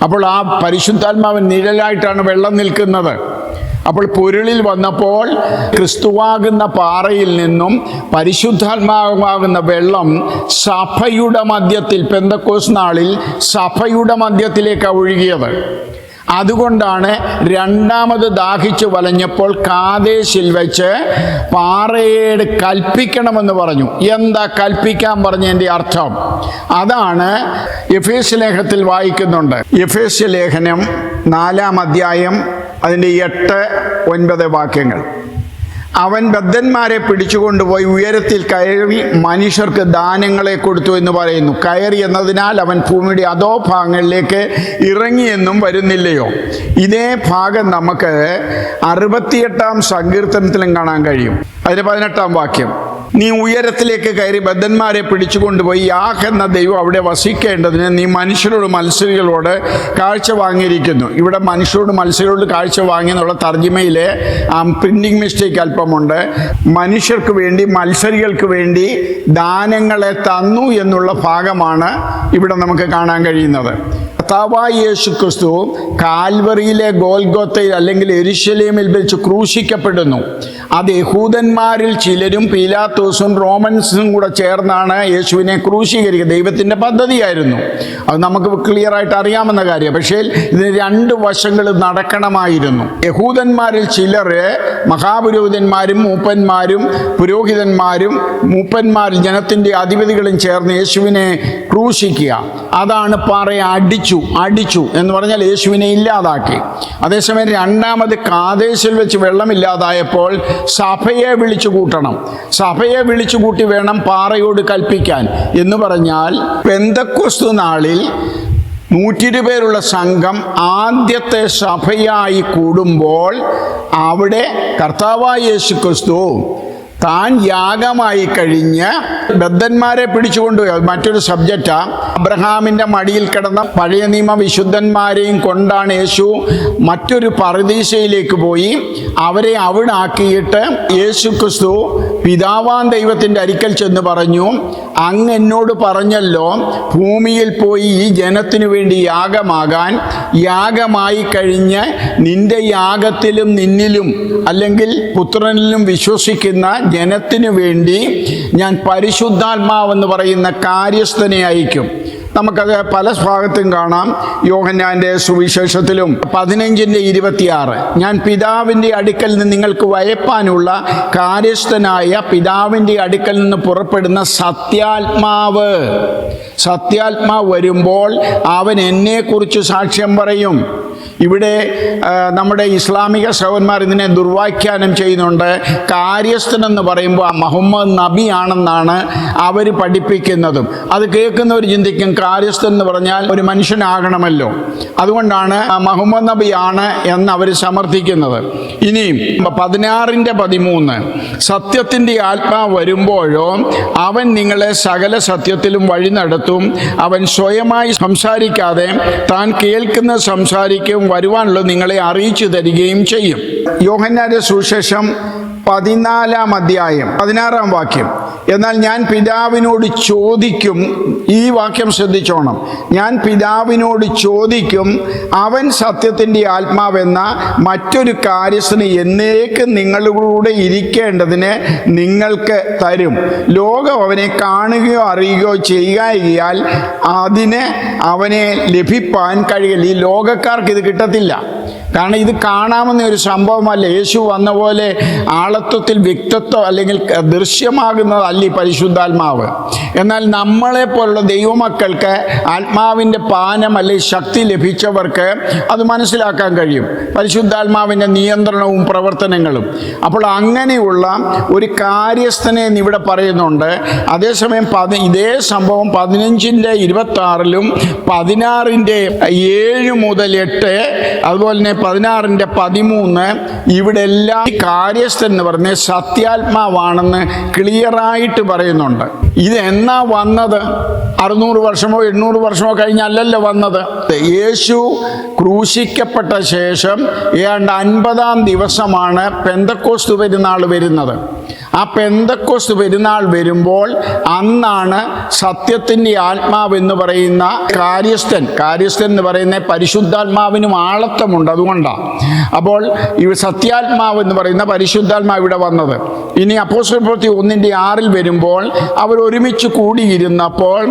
അപ്പോൾ ആ പരിശുദ്ധാത്മാവിൻ നിഴലായിട്ടാണ് വെള്ളം നിൽക്കുന്നത്. അപ്പോൾ പൊരുളിൽ വന്നപ്പോൾ ക്രിസ്തുവാകുന്ന പാറയിൽ നിന്നും പരിശുദ്ധാത്മാവാകുന്ന വെള്ളം സഭയുടെ മധ്യത്തിൽ, പെന്തക്കോസ്ത് നാളിൽ സഭയുടെ മധ്യത്തിലേക്കാണ് ഒഴുകിയത്. അതുകൊണ്ടാണ് രണ്ടാമത് ദാഹിച്ച് വലഞ്ഞപ്പോൾ കാദേശിൽ വെച്ച് പാറയോട് കൽപ്പിക്കണമെന്ന് പറഞ്ഞു. എന്താ കൽപ്പിക്കാൻ പറഞ്ഞതിൻ്റെ അർത്ഥം? അതാണ് എഫേസ്യ ലേഖനത്തിൽ വായിക്കുന്നുണ്ട്. എഫേസ്യ ലേഖനം 4-ാം അധ്യായം അതിൻ്റെ 8-9 വാക്യങ്ങൾ. അവൻ ബദ്ധന്മാരെ പിടിച്ചുകൊണ്ടുപോയി ഉയരത്തിൽ കയറി മനുഷ്യർക്ക് ദാനങ്ങളെ കൊടുത്തു എന്ന് പറയുന്നു. കയറി എന്നതിനാൽ അവൻ ഭൂമിയുടെ അധോഭാഗങ്ങളിലേക്ക് ഇറങ്ങിയെന്നും വരുന്നില്ലയോ? ഇതേ ഭാഗം നമുക്ക് 68-ാം സങ്കീർത്തനത്തിലും കാണാൻ കഴിയും. അതിന് 18-ാം വാക്യം. നീ ഉയരത്തിലേക്ക് കയറി ബദ്ധന്മാരെ പിടിച്ചുകൊണ്ടുപോയി യാഹ് എന്ന ദൈവം അവിടെ വസിക്കേണ്ടതിന് നീ മനുഷ്യരോട് മത്സരികളോട് കാഴ്ച വാങ്ങിയിരിക്കുന്നു. ഇവിടെ മനുഷ്യരോട് മത്സരികളോട് കാഴ്ച വാങ്ങി എന്നുള്ള തർജ്ജിമയിലെ പ്രിന്റിംഗ് മിസ്റ്റേക്ക് അല്പമുണ്ട്. മനുഷ്യർക്ക് വേണ്ടി, മത്സരികൾക്ക് വേണ്ടി ദാനങ്ങളെ തന്നു എന്നുള്ള ഭാഗമാണ് ഇവിടെ നമുക്ക് കാണാൻ കഴിയുന്നത്. കർത്താവായ യേശു ക്രിസ്തു കാൽവറിയിലെ ഗോൽഗോത്തയിൽ അല്ലെങ്കിൽ യെരുശലേമിൽ വെച്ച് ക്രൂശിക്കപ്പെടുന്നു. അത് യഹൂദന്മാരിൽ ചിലരും പീലാത്തോസും റോമൻസും കൂടെ ചേർന്നാണ് യേശുവിനെ ക്രൂശീകരിക്കുക. ദൈവത്തിൻ്റെ പദ്ധതിയായിരുന്നു. അത് നമുക്ക് ക്ലിയറായിട്ട് അറിയാമെന്ന കാര്യം. പക്ഷേ ഇതിന് 2 വശങ്ങൾ നടക്കണമായിരുന്നു. യഹൂദന്മാരിൽ ചിലർ, മഹാപുരോഹിതന്മാരും മൂപ്പന്മാരും പുരോഹിതന്മാരും മൂപ്പന്മാരും ജനത്തിൻ്റെ അധിപതികളും ചേർന്ന് യേശുവിനെ ക്രൂശിക്കുക. അതാണ് പാറയെ അടിച്ചു അടിച്ചു എന്ന് പറഞ്ഞാൽ യേശുവിനെ ഇല്ലാതാക്കി. അതേസമയം രണ്ടാമത് കാദേശിൽ വെച്ച് വെള്ളമില്ലാതായപ്പോൾ സഭയെ വിളിച്ചു കൂട്ടണം. സഭയെ വിളിച്ചു കൂട്ടി വേണം പാറയോട് കൽപ്പിക്കാൻ. എന്ന് പറഞ്ഞാൽ പെന്തക്കോസ്തു നാളിൽ 120 പേരുള്ള സംഘം ആദ്യത്തെ സഭയായി കൂടുമ്പോൾ അവിടെ കർത്താവായ യേശുക്രിസ്തു താൻ യാഗമായി കഴിഞ്ഞ് ബദ്ധന്മാരെ പിടിച്ചുകൊണ്ടുപോയി. അത് മറ്റൊരു സബ്ജക്റ്റാണ്. അബ്രഹാമിൻ്റെ മടിയിൽ കിടന്ന പഴയ നിയമ വിശുദ്ധന്മാരെയും കൊണ്ടാണ് യേശു മറ്റൊരു പറുദീസയിലേക്ക് പോയി. അവരെ അവിടെ ആക്കിയിട്ട് യേശു ക്രിസ്തു പിതാവാൻ ദൈവത്തിൻ്റെ അരിക്കൽ ചെന്ന് പറഞ്ഞു, അങ്ങ് എന്നോട് പറഞ്ഞല്ലോ ഭൂമിയിൽ പോയി ഈ ജനത്തിനു വേണ്ടി യാഗമാകാൻ. യാഗമായി കഴിഞ്ഞ് നിന്റെ യാഗത്തിലും നിന്നിലും അല്ലെങ്കിൽ പുത്രനിലും വിശ്വസിക്കുന്ന ജനത്തിനു വേണ്ടി ഞാൻ പരിശുദ്ധാത്മാവെന്ന് പറയുന്ന കാര്യസ്ഥനെ അയക്കും. നമുക്കത് പല ഭാഗത്തും കാണാം. യോഹന്നാൻ്റെ സുവിശേഷത്തിലും 15:26 ഞാൻ പിതാവിൻ്റെ അടുക്കൽ നിന്ന് നിങ്ങൾക്ക് വയപ്പാനുള്ള കാര്യസ്ഥനായ പിതാവിൻ്റെ അടുക്കൽ നിന്ന് പുറപ്പെടുന്ന സത്യാത്മാവ് വരുമ്പോൾ അവൻ എന്നെക്കുറിച്ച് സാക്ഷ്യം പറയും. ഇവിടെ നമ്മുടെ ഇസ്ലാമിക സഹോദരന്മാർ ഇതിനെ ദുർവ്യാഖ്യാനം ചെയ്യുന്നുണ്ട്. കാര്യസ്ഥനെന്ന് പറയുമ്പോൾ മുഹമ്മദ് നബി ആണെന്നാണ് അവർ പഠിപ്പിക്കുന്നതും. അത് കേൾക്കുന്നവർ ചിന്തിക്കും കാര്യസ്ഥൻ എന്ന് പറഞ്ഞാൽ ഒരു മനുഷ്യനാകണമല്ലോ, അതുകൊണ്ടാണ് മുഹമ്മദ് നബി ആണ് എന്ന് അവർ സമർത്ഥിക്കുന്നത്. ഇനിയും 16:13 സത്യത്തിൻ്റെ ആത്മാവ് വരുമ്പോഴോ അവൻ നിങ്ങളെ സകല സത്യത്തിലും വഴി നടത്തും. അവൻ സ്വയമായി സംസാരിക്കാതെ താൻ കേൾക്കുന്ന സംസാരിക്കും, വരുവാനുള്ളത് നിങ്ങളെ അറിയിച്ചു തരികയും ചെയ്യും. യോഹന്നാന്റെ സുവിശേഷം 14-ാം അധ്യായം 16-ാം വാക്യം. എന്നാൽ ഞാൻ പിതാവിനോട് ചോദിക്കും, ഈ വാക്യം ശ്രദ്ധിച്ചോണം, ഞാൻ പിതാവിനോട് ചോദിക്കും, അവൻ സത്യത്തിൻ്റെ ആത്മാവെന്ന മറ്റൊരു കാര്യസ്ഥന് എന്നേക്കും നിങ്ങളുടെ ഇരിക്കേണ്ടതിന് നിങ്ങൾക്ക് തരും. ലോകം അവനെ കാണുകയോ അറിയുകയോ ചെയ്യുകയാൽ അതിന് അവനെ ലഭിപ്പാൻ കഴിയില്ല. ഈ ലോകക്കാർക്ക് ഇത് കിട്ടത്തില്ല. കാരണം ഇത് കാണാമെന്ന ഒരു സംഭവമല്ല. യേശു വന്ന പോലെ ആളത്വത്തിൽ വ്യക്തിത്വം അല്ലെങ്കിൽ ദൃശ്യമാകുന്നതല്ല ഈ പരിശുദ്ധാത്മാവ്. എന്നാൽ നമ്മളെപ്പോലുള്ള ദൈവമക്കൾക്ക് ആത്മാവിൻ്റെ പാനം അല്ലെങ്കിൽ ശക്തി ലഭിച്ചവർക്ക് അത് മനസ്സിലാക്കാൻ കഴിയും, പരിശുദ്ധാത്മാവിൻ്റെ നിയന്ത്രണവും പ്രവർത്തനങ്ങളും. അപ്പോൾ അങ്ങനെയുള്ള ഒരു കാര്യസ്ഥനെ ഇവിടെ പറയുന്നുണ്ട്. അതേസമയം ഇതേ സംഭവം 15:26 16:7 മുതൽ 8 അതുപോലെ തന്നെ 16:13 ഇവിടെ എല്ലാം കാര്യസ്ഥൻ എന്ന് പറഞ്ഞ സത്യാത്മാവാണെന്ന് ക്ലിയറായിട്ട് പറയുന്നുണ്ട്. ഇത് എന്നാ വന്നത്? 600 വർഷമോ 800 വർഷമോ കഴിഞ്ഞല്ലല്ലോ വന്നത്. യേശു ക്രൂശിക്കപ്പെട്ട ശേഷം ഏതാണ്ട് 50-ാം ദിവസമാണ് പെന്തക്കോസ്തു പെരുന്നാൾ വരുന്നത്. ആ പെന്തക്കോസ്തു പെരുന്നാൾ വരുമ്പോൾ അന്നാണ് സത്യത്തിൻ്റെ ആത്മാവെന്ന് പറയുന്ന കാര്യസ്ഥൻ എന്ന് പറയുന്ന പരിശുദ്ധാത്മാവിനും ആളത്വമുണ്ട്, അതുകൊണ്ടാണ്. അപ്പോൾ ഈ സത്യാത്മാവ് എന്ന് പറയുന്ന പരിശുദ്ധാത്മാവ് ഇവിടെ വന്നത്. ഇനി അപ്പോസ്തല പ്രവൃത്തി 1:6 വരുമ്പോൾ അവർ ഒരുമിച്ച് കൂടിയിരുന്നപ്പോൾ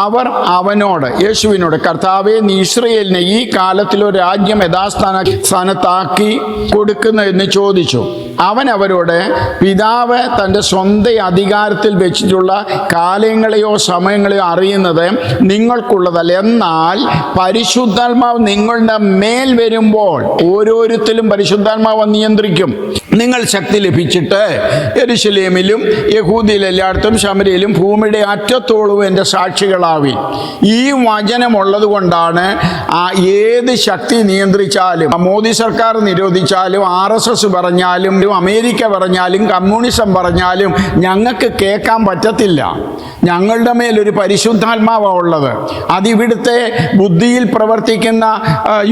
അവർ അവനോട്, യേശുവിനോട്, കർത്താവേ നീ ഇസ്രയേലിനെ ഈ കാലത്തിലൊരു രാജ്യം യഥാസ്ഥാനത്താക്കി കൊടുക്കുന്നതെന്ന് ചോദിച്ചു. അവൻ അവരോട്, പിതാവ് തൻ്റെ സ്വന്തം അധികാരത്തിൽ വെച്ചിട്ടുള്ള കാലങ്ങളെയോ സമയങ്ങളെയോ അറിയുന്നത് നിങ്ങൾക്കുള്ളതല്ല. എന്നാൽ പരിശുദ്ധാത്മാവ് നിങ്ങളുടെ മേൽ വരുമ്പോൾ ഓരോരുത്തരും പരിശുദ്ധാത്മാവ് നിയന്ത്രിക്കും. നിങ്ങൾ ശക്തി ലഭിച്ചിട്ട് യെരുശലേമിലും യഹൂദയിലും എല്ലായിടത്തും ശമര്യയിലും ഭൂമിയുടെ അറ്റത്തോളവും എൻ്റെ സാക്ഷികളാവി. ഈ വചനമുള്ളത് കൊണ്ടാണ് ഏത് ശക്തി നിയന്ത്രിച്ചാലും, മോദി സർക്കാർ നിരോധിച്ചാലും, RSS പറഞ്ഞാലും, അമേരിക്ക പറഞ്ഞാലും, കമ്മ്യൂണിസം പറഞ്ഞാലും ഞങ്ങൾക്ക് കേൾക്കാൻ പറ്റത്തില്ല. ഞങ്ങളുടെ മേലൊരു പരിശുദ്ധാത്മാവാണ് ഉള്ളത്. അതിവിടുത്തെ ബുദ്ധിയിൽ പ്രവർത്തിക്കുന്ന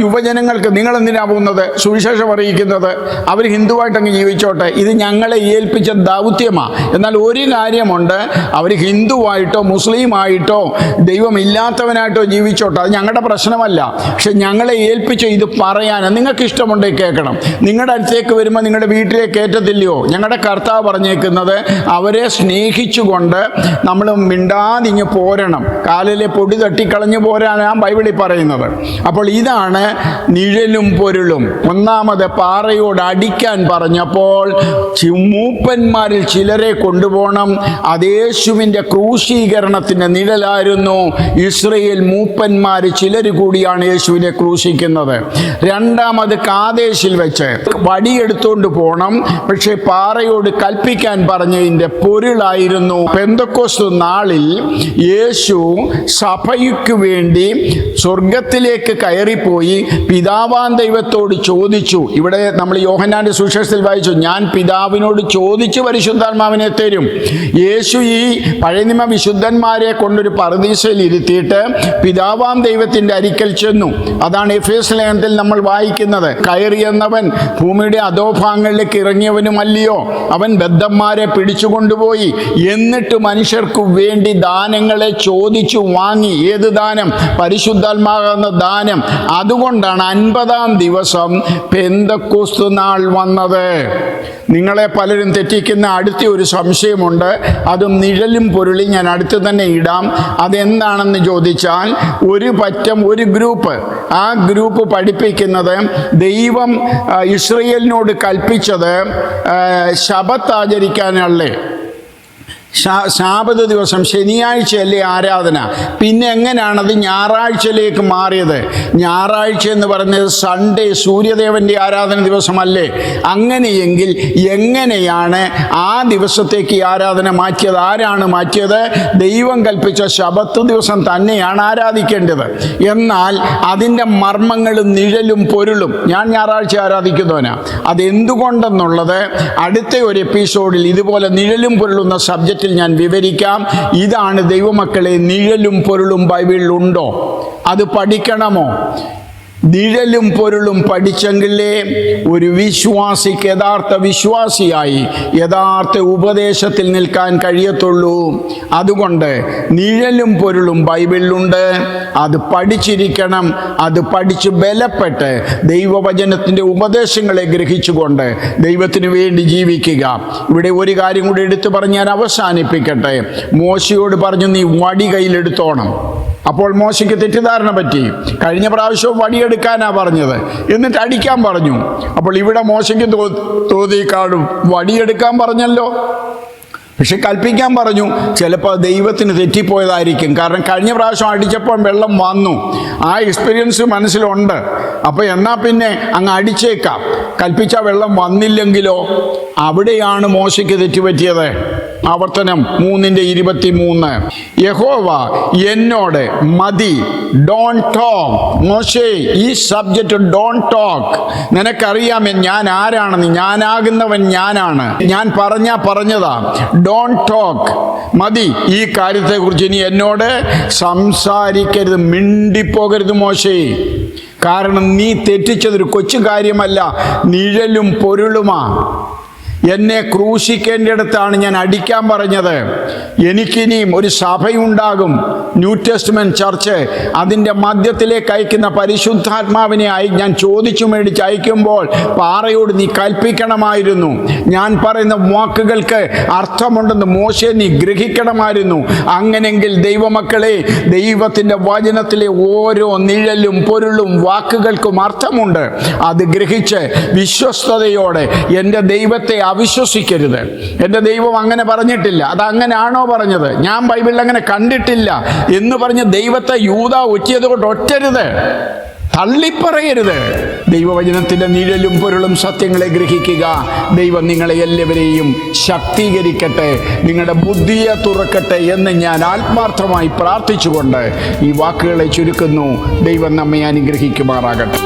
യുവജനങ്ങൾക്ക് നിങ്ങളെന്തിനാ പോകുന്നത് സുവിശേഷം അറിയിക്കുന്നത്? അവർ ഹിന്ദുവായിട്ടങ്ങ് ജീവിച്ചോട്ടെ, ഇത് ഞങ്ങളെ ഏൽപ്പിച്ച ദൗത്യമാണ്. എന്നാൽ ഒരു കാര്യമുണ്ട്, അവർ ഹിന്ദുവായിട്ടോ മുസ്ലിമായിട്ടോ ദൈവമില്ലാത്തവനായിട്ടോ ജീവിച്ചോട്ടെ, അത് ഞങ്ങളുടെ പ്രശ്നമല്ല. പക്ഷെ ഞങ്ങളെ ഏൽപ്പിച്ച ഇത് പറയാൻ നിങ്ങൾക്ക് ഇഷ്ടമുണ്ടെങ്കിൽ കേൾക്കണം. നിങ്ങളുടെ അടുത്തേക്ക് വരുമ്പോൾ നിങ്ങളുടെ വീട്ടിലെ വീട്ടിലേക്ക് കയറ്റത്തില്ലയോ? ഞങ്ങളുടെ കർത്താവ് പറഞ്ഞേക്കുന്നത് അവരെ സ്നേഹിച്ചുകൊണ്ട് നമ്മൾ മിണ്ടാതിങ്ങ് പോരണം, കാലിലെ പൊടി തട്ടിക്കളഞ്ഞു പോരാനാണ് ബൈബിളിൽ പറയുന്നത്. അപ്പോൾ ഇതാണ് നിഴലും പൊരുളും. ഒന്നാമത് പാറയോട് അടിക്കാൻ പറഞ്ഞപ്പോൾ മൂപ്പന്മാരിൽ ചിലരെ കൊണ്ടുപോകണം. അത് യേശുവിൻ്റെ ക്രൂശീകരണത്തിൻ്റെ നിഴലായിരുന്നു. ഇസ്രയേൽ മൂപ്പന്മാർ ചിലർ കൂടിയാണ് യേശുവിനെ ക്രൂശിക്കുന്നത്. രണ്ടാമത് കാദേശിൽ വെച്ച് വടിയെടുത്തുകൊണ്ട് പോകണം, പക്ഷെ പാറയോട് കൽപ്പിക്കാൻ പറഞ്ഞതിൻ്റെ പൊരുളായിരുന്നു പെന്തക്കോസ്ത് നാളിൽ യേശു സഭയ്ക്ക് വേണ്ടി സ്വർഗത്തിലേക്ക് കയറിപ്പോയി പിതാവാൻ ദൈവത്തോട് ചോദിച്ചു. ഇവിടെ നമ്മൾ യോഹന്നാന്റെ സുവിശേഷത്തിൽ വായിച്ചു, ഞാൻ പിതാവിനോട് ചോദിച്ച് പരിശുദ്ധാത്മാവിനെ തരും. യേശു ഈ പഴയ നിയമ വിശുദ്ധന്മാരെ കൊണ്ടൊരു പറുദീസയിൽ ഇരുത്തിയിട്ട് പിതാവാം ദൈവത്തിൻ്റെ അരിക്കൽ ചെന്നു. അതാണ് എഫേസ്യ ലേഖനത്തിൽ നമ്മൾ വായിക്കുന്നത്. കയറിയെന്നവൻ ഭൂമിയുടെ അധോഭാഗങ്ങളിലേക്ക് ഇറങ്ങിയവനുമല്ലയോ, അവൻ ബദ്ധന്മാരെ പിടിച്ചുകൊണ്ടുപോയി എന്നിട്ട് മനുഷ്യർക്ക് വേണ്ടി ദാനങ്ങളെ ചോദിച്ചു വാങ്ങി. ഏത് ദാനം? പരിശുദ്ധാത്മാവെന്ന ദാനം. അതുകൊണ്ടാണ് 50-ാം ദിവസം പെന്തക്കോസ്ത് നാൾ വന്നത്. നിങ്ങളെ പലരും തെറ്റിക്കുന്ന അടുത്ത ഒരു സംശയമുണ്ട്, അതും നിഴലും പൊരുളും ഞാൻ അടുത്ത് തന്നെ ഇടാം. അതെന്താണെന്ന് ചോദിച്ചാൽ, ഒരു ഗ്രൂപ്പ്, ആ ഗ്രൂപ്പ് പഠിപ്പിക്കുന്നത് ദൈവം ഇസ്രയേലിനോട് കൽപ്പിച്ചത് ശബത്ത് ആചരിക്കാനല്ലേ, ശാബത്ത് ദിവസം ശനിയാഴ്ചയല്ലേ ആരാധന, പിന്നെ എങ്ങനെയാണത് ഞായറാഴ്ചയിലേക്ക് മാറിയത്? ഞായറാഴ്ച എന്ന് പറയുന്നത് സൺഡേ, സൂര്യദേവൻ്റെ ആരാധന ദിവസമല്ലേ? അങ്ങനെയെങ്കിൽ എങ്ങനെയാണ് ആ ദിവസത്തേക്ക് ഈ ആരാധന മാറ്റിയത്? ആരാണ് മാറ്റിയത്? ദൈവം കൽപ്പിച്ച ശബത്ത് ദിവസം തന്നെയാണ് ആരാധിക്കേണ്ടത്. എന്നാൽ അതിൻ്റെ മർമ്മങ്ങളും നിഴലും പൊരുളും ഞാൻ ഞായറാഴ്ച ആരാധിക്കുന്നവനാ. അതെന്തുകൊണ്ടെന്നുള്ളത് അടുത്ത ഒരു എപ്പിസോഡിൽ ഇതുപോലെ നിഴലും പൊരുളുന്ന സബ്ജക്റ്റ് ഞാൻ വിവരിക്കാം. ഇതാണ് ദൈവമക്കളെ, നിഴലും പൊരുളും ബൈബിളിലുണ്ടോ? അത് പഠിക്കണമോ? നിഴലും പൊരുളും പഠിച്ചെങ്കിലേ ഒരു വിശ്വാസിക്ക് യഥാർത്ഥ വിശ്വാസിയായി യഥാർത്ഥ ഉപദേശത്തിൽ നിൽക്കാൻ കഴിയത്തുള്ളൂ. അതുകൊണ്ട് നിഴലും പൊരുളും ബൈബിളിലുണ്ട്. അത് പഠിച്ചിരിക്കണം. അത് പഠിച്ച് ബലപ്പെട്ട് ദൈവവചനത്തിൻ്റെ ഉപദേശങ്ങളെ ഗ്രഹിച്ചുകൊണ്ട് ദൈവത്തിന് വേണ്ടി ജീവിക്കുക. ഇവിടെ ഒരു കാര്യം കൂടി എടുത്തു പറഞ്ഞ് ഞാൻ അവസാനിപ്പിക്കട്ടെ. മോശയോട് പറഞ്ഞു, നീ വടി കയ്യിലെടുത്തോണം. അപ്പോൾ മോശയ്ക്ക് തെറ്റിദ്ധാരണ പറ്റി. കഴിഞ്ഞ പ്രാവശ്യവും വടിയെടുക്കാനാ പറഞ്ഞത്, എന്നിട്ട് അടിക്കാൻ പറഞ്ഞു. അപ്പോൾ ഇവിടെ മോശയ്ക്ക് തോന്നി, കാണും വടിയെടുക്കാൻ പറഞ്ഞല്ലോ, പക്ഷെ കൽപ്പിക്കാൻ പറഞ്ഞു. ചിലപ്പോൾ ദൈവത്തിന് തെറ്റിപ്പോയതായിരിക്കും. കാരണം കഴിഞ്ഞ പ്രാവശ്യം അടിച്ചപ്പോൾ വെള്ളം വന്നു, ആ എക്സ്പീരിയൻസ് മനസ്സിലുണ്ട്. അപ്പോൾ എന്നാൽ പിന്നെ അങ്ങ് അടിച്ചേക്കാം, കൽപ്പിച്ച വെള്ളം വന്നില്ലെങ്കിലോ? അവിടെയാണ് മോശയ്ക്ക് തെറ്റുപറ്റിയത്. ആവർത്തനം 3:23. യഹോവ എന്നോട് മതി, ഡോണ്ട് ടോക്ക്. മോശേ, ഈ സബ്ജക്റ്റ് ഡോണ്ട് ടോക്ക്. നിനക്കറിയാമേ ഞാൻ ആരാണെന്ന്, ഞാനാകുന്നവൻ ഞാനാണ്. ഞാൻ പറഞ്ഞതാ. ഡോണ്ട് ടോക്ക്, മതി. ഈ കാര്യത്തെക്കുറിച്ച് ഇനി എന്നോട് സംസാരിക്കരുത്, മിണ്ടിപ്പോകരുത് മോശേ. കാരണം നീ തെറ്റിച്ചതൊരു കൊച്ചു കാര്യമല്ല, നിഴലും പൊരുളുമാ. എന്നെ ക്രൂശിക്കേണ്ടിടത്താണ് ഞാൻ അടിക്കാൻ പറഞ്ഞത്. എനിക്കിനിയും ഒരു സഭയുണ്ടാകും, ന്യൂ ടെസ്റ്റ്മെന്റ് ചർച്ച്. അതിൻ്റെ മധ്യത്തിലേക്ക് അയക്കുന്ന പരിശുദ്ധാത്മാവിനെ ഞാൻ ചോദിച്ചു മേടിച്ച് അയക്കുമ്പോൾ പാറയോട് നീ കൽപ്പിക്കണമായിരുന്നു. ഞാൻ പറയുന്ന വാക്കുകൾക്ക് അർത്ഥമുണ്ടെന്ന് മോശെ നീ ഗ്രഹിക്കണമായിരുന്നു. അങ്ങനെങ്കിൽ ദൈവമക്കളെ, ദൈവത്തിൻ്റെ വചനത്തിലെ ഓരോ നിഴലും പൊരുളും വാക്കുകൾക്കും അർത്ഥമുണ്ട്. അത് ഗ്രഹിച്ച് വിശ്വസ്തയോടെ എൻ്റെ ദൈവത്തെ അവിശ്വസിക്കരുത്. എൻ്റെ ദൈവം അങ്ങനെ പറഞ്ഞിട്ടില്ല, അതങ്ങനെയാണോ പറഞ്ഞത്, ഞാൻ ബൈബിളിൽ അങ്ങനെ കണ്ടിട്ടില്ല എന്ന് പറഞ്ഞ് ദൈവത്തെ യൂദ ഒറ്റിയത് കൊണ്ട് ഒറ്റരുത്, തള്ളിപ്പറയരുത്. ദൈവവചനത്തിൻ്റെ നിഴലും പൊരുളും സത്യങ്ങളെ ഗ്രഹിക്കുക. ദൈവം നിങ്ങളെ എല്ലാവരെയും ശക്തീകരിക്കട്ടെ, നിങ്ങളുടെ ബുദ്ധിയെ തുറക്കട്ടെ എന്ന് ഞാൻ ആത്മാർത്ഥമായി പ്രാർത്ഥിച്ചുകൊണ്ട് ഈ വാക്കുകളെ ചുരുക്കുന്നു. ദൈവം നമ്മെ അനുഗ്രഹിക്കുമാറാകട്ടെ.